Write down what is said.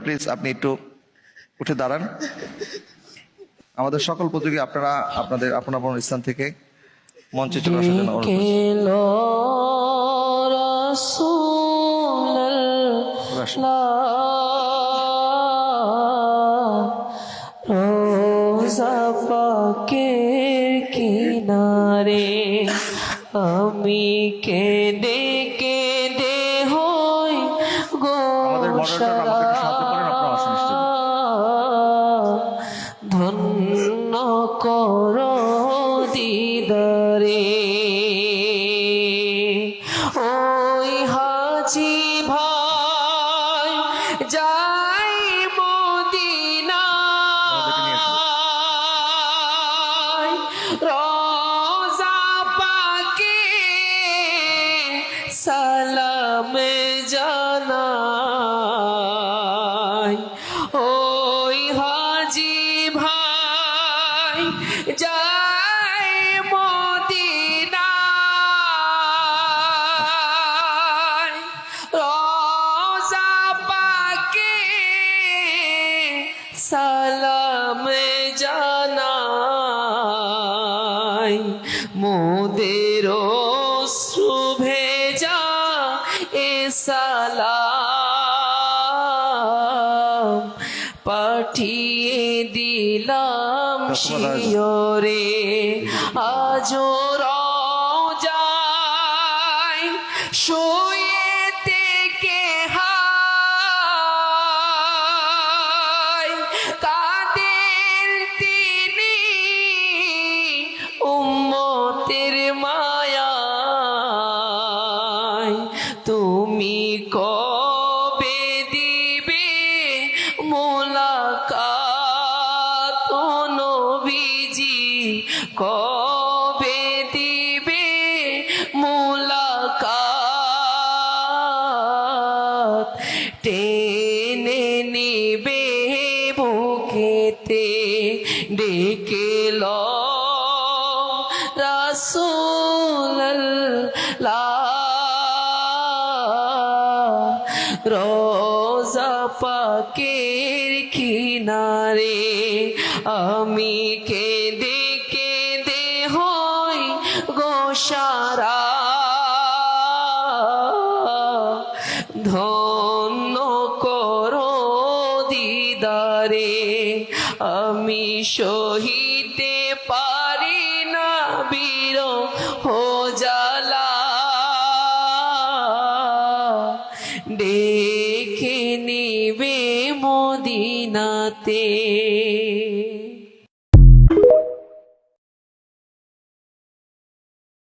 Please আপনি একটু উঠে দাঁড়ান। আমাদের সকল প্রতিযোগী আপনারা আপনাদের আপন আপন স্থান থেকে মঞ্চে চলে আসার জন্য অনুরোধ করছি। রোজা পাকের কিনারে আমি কেঁদে কেঁদে হই গোসারা, ধন্য করো দিদারে। ওই হাজি ভাই যাই মদিনায়, রোজা পাকে সালাম জানাই। ওই হাজি ভাই যাই মদিনায়, রোজা পাকে সালাম জানাই। মোদের অশ্রু ভেজা এ সালাম পাঠিয়ে দিলাম শিয়রে। আজো রওজায় শুয়ে থেকে হায় কাঁদেন তিনি উম্মতের মায়ায়। তুমি কবে দিবে মোলাকাত নবীজি, কবে দিবে মোলাকাত? টেনে নিবে বুকেতে ডেকে লও রাসূলুল্লাহ। রোজা পাকের কিনারে আমি কেঁদে কেঁদে হই গোসারা, ধন্য করো দিদারে। আমি সহিতে পারি না বিরহ জ্বালা, ডেকে নিবে মদিনাতে।